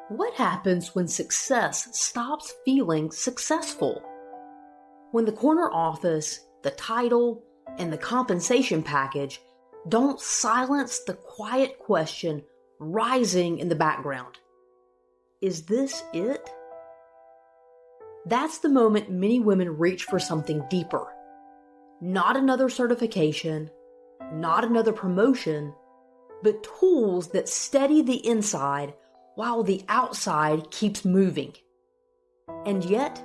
What happens when success stops feeling successful? When the corner office, the title, and the compensation package don't silence the quiet question rising in the background. Is this it? That's the moment many women reach for something deeper. Not another certification, not another promotion, but tools that steady the inside while the outside keeps moving. And yet,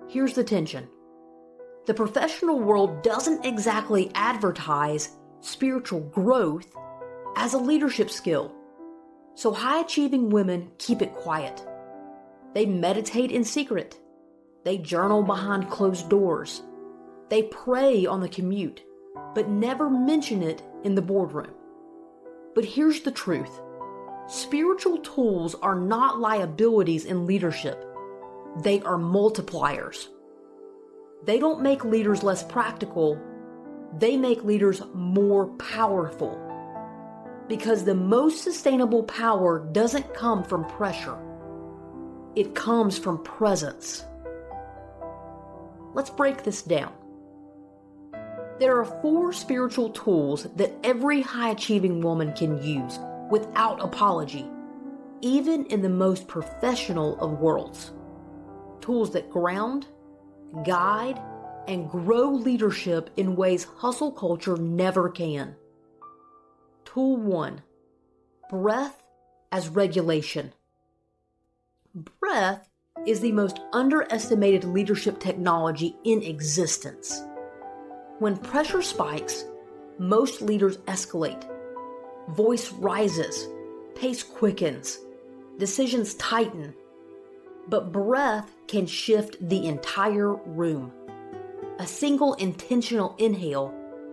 here's the tension. The professional world doesn't exactly advertise spiritual growth as a leadership skill. So high-achieving women keep it quiet. They meditate in secret. They journal behind closed doors. They pray on the commute, but never mention it in the boardroom. But here's the truth. Spiritual tools are not liabilities in leadership. They are multipliers. They don't make leaders less practical. They make leaders more powerful. Because the most sustainable power doesn't come from pressure. It comes from presence. Let's break this down. There are 4 spiritual tools that every high-achieving woman can use without apology, even in the most professional of worlds. Tools that ground, guide, and grow leadership in ways hustle culture never can. Tool 1. Breath as regulation. Breath is the most underestimated leadership technology in existence. When pressure spikes, most leaders escalate. Voice rises, pace quickens, decisions tighten. But breath can shift the entire room. A single intentional inhale,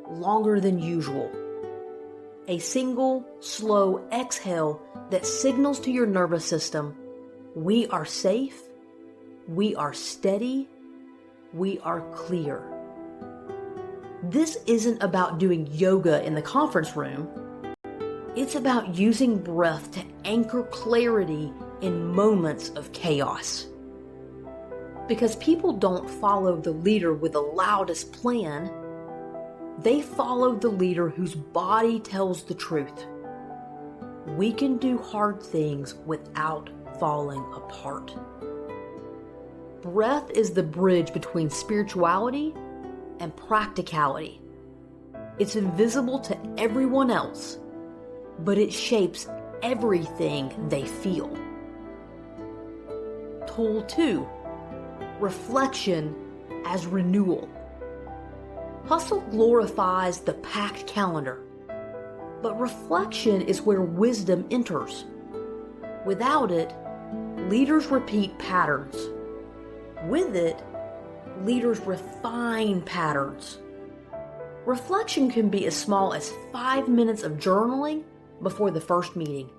longer than usual. A single, slow exhale that signals to your nervous system, we are safe, we are steady, we are clear. This isn't about doing yoga in the conference room. It's about using breath to anchor clarity in moments of chaos. Because people don't follow the leader with the loudest plan. They follow the leader whose body tells the truth. We can do hard things without falling apart. Breath is the bridge between spirituality and practicality. It's invisible to everyone else, but it shapes everything they feel. Tool 2. Reflection as renewal. Hustle glorifies the packed calendar, but reflection is where wisdom enters. Without it, leaders repeat patterns. With it, leaders refine patterns. Reflection can be as small as 5 minutes of journaling before the first meeting.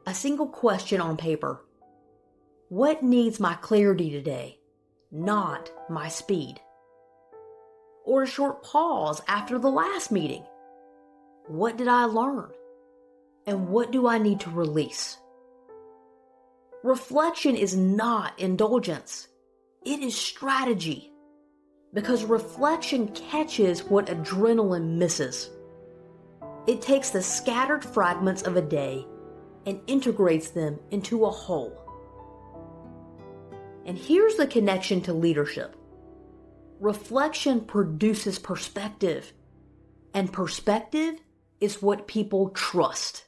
A single question on paper. What needs my clarity today, not my speed? Or a short pause after the last meeting. What did I learn? And what do I need to release? Reflection is not indulgence. It is strategy. Because reflection catches what adrenaline misses. It takes the scattered fragments of a day and integrates them into a whole. And here's the connection to leadership. Reflection produces perspective, and perspective is what people trust.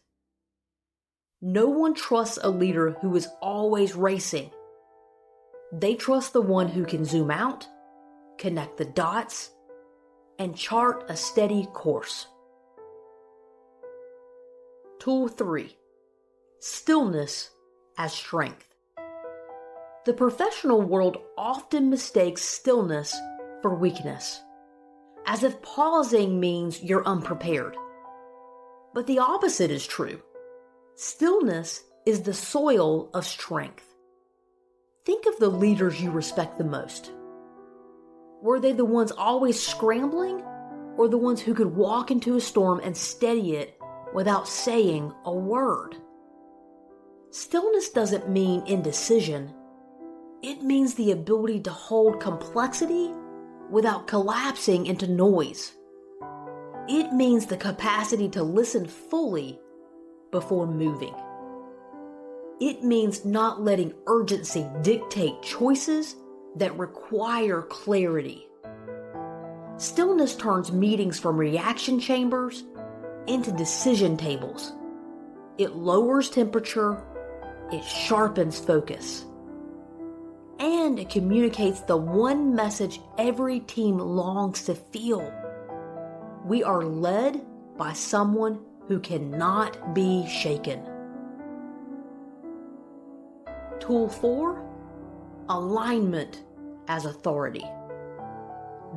No one trusts a leader who is always racing. They trust the one who can zoom out, connect the dots, and chart a steady course. Tool 3. Stillness as strength. The professional world often mistakes stillness for weakness, as if pausing means you're unprepared. But the opposite is true. Stillness is the soil of strength. Think of the leaders you respect the most. Were they the ones always scrambling, or the ones who could walk into a storm and steady it without saying a word? Stillness doesn't mean indecision. It means the ability to hold complexity without collapsing into noise. It means the capacity to listen fully before moving. It means not letting urgency dictate choices that require clarity. Stillness turns meetings from reaction chambers into decision tables. It lowers temperature, it sharpens focus, and it communicates the one message every team longs to feel. We are led by someone who cannot be shaken. Tool 4, alignment as authority.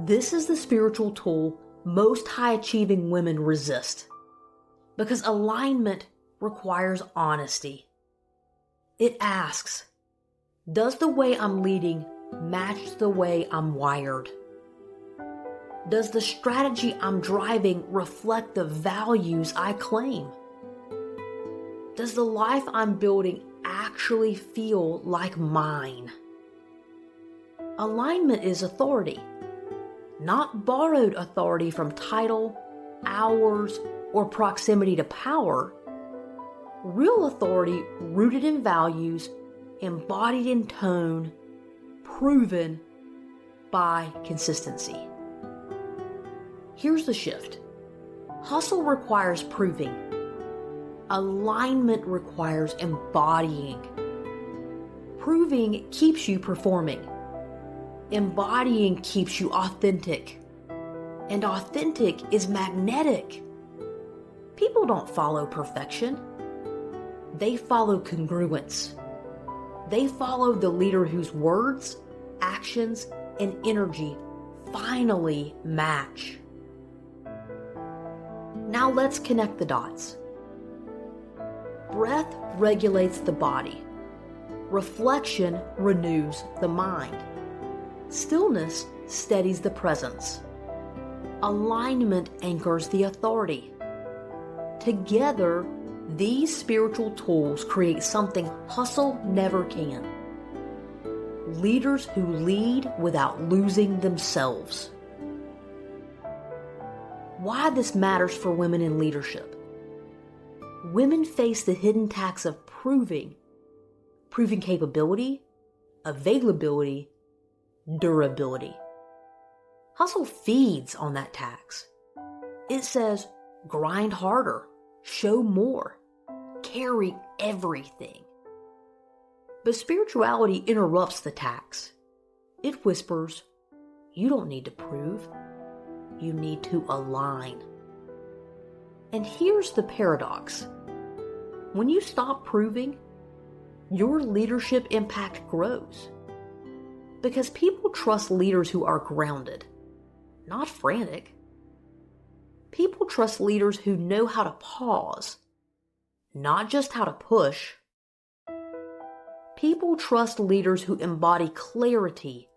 This is the spiritual tool most high-achieving women resist, because alignment requires honesty. It asks, does the way I'm leading match the way I'm wired? Does the strategy I'm driving reflect the values I claim? Does the life I'm building actually feel like mine? Alignment is authority, not borrowed authority from title, hours, or proximity to power. Real authority rooted in values, embodied in tone, proven by consistency. Here's the shift. Hustle requires proving. Alignment requires embodying. Proving keeps you performing. Embodying keeps you authentic. And authentic is magnetic. People don't follow perfection. They follow congruence. They follow the leader whose words, actions, and energy finally match. Now let's connect the dots. Breath regulates the body. Reflection renews the mind. Stillness steadies the presence. Alignment anchors the authority. Together, these spiritual tools create something hustle never can. Leaders who lead without losing themselves. Why this matters for women in leadership. Women face the hidden tax of proving capability, availability, durability. Hustle feeds on that tax. It says, grind harder, show more, carry everything. But spirituality interrupts the tax. It whispers, you don't need to prove, you need to align. And here's the paradox. When you stop proving, your leadership impact grows. Because people trust leaders who are grounded, not frantic. People trust leaders who know how to pause, not just how to push. People trust leaders who embody clarity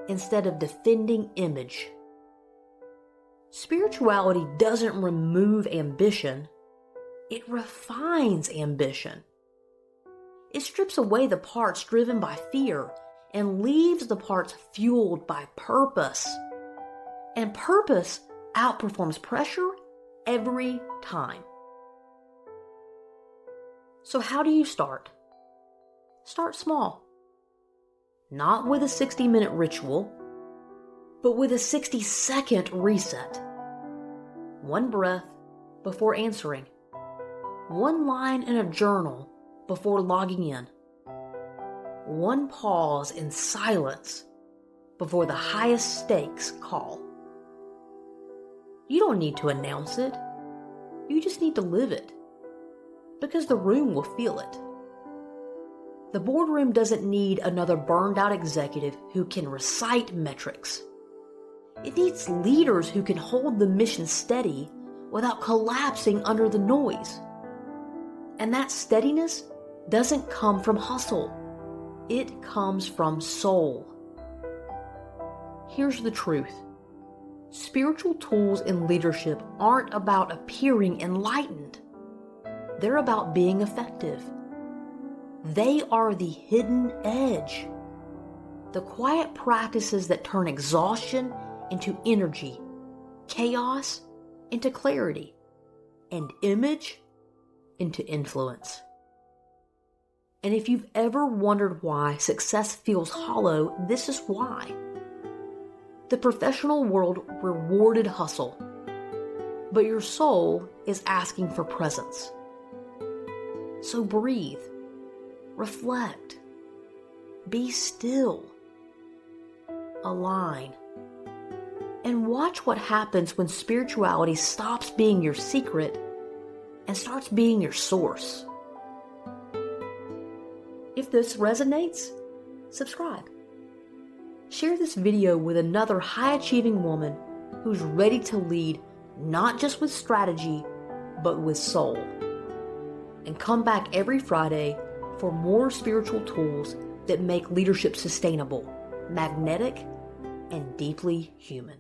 instead of defending image. Spirituality doesn't remove ambition, it refines ambition. It strips away the parts driven by fear and leaves the parts fueled by purpose. And purpose outperforms pressure every time. So how do you start? Start small. Not with a 60-minute ritual, but with a 60-second reset. One breath before answering. One line in a journal before logging in. One pause in silence before the highest stakes call. You don't need to announce it. You just need to live it. Because the room will feel it. The boardroom doesn't need another burned out executive who can recite metrics. It needs leaders who can hold the mission steady without collapsing under the noise. And that steadiness doesn't come from hustle. It comes from soul. Here's the truth. Spiritual tools in leadership aren't about appearing enlightened. They're about being effective. They are the hidden edge. The quiet practices that turn exhaustion into energy, chaos into clarity, and image into influence. And if you've ever wondered why success feels hollow, this is why. The professional world rewarded hustle, but your soul is asking for presence. So breathe, reflect, be still, align, and watch what happens when spirituality stops being your secret and starts being your source. If this resonates, subscribe. Share this video with another high-achieving woman who's ready to lead not just with strategy, but with soul. And come back every Friday for more spiritual tools that make leadership sustainable, magnetic, and deeply human.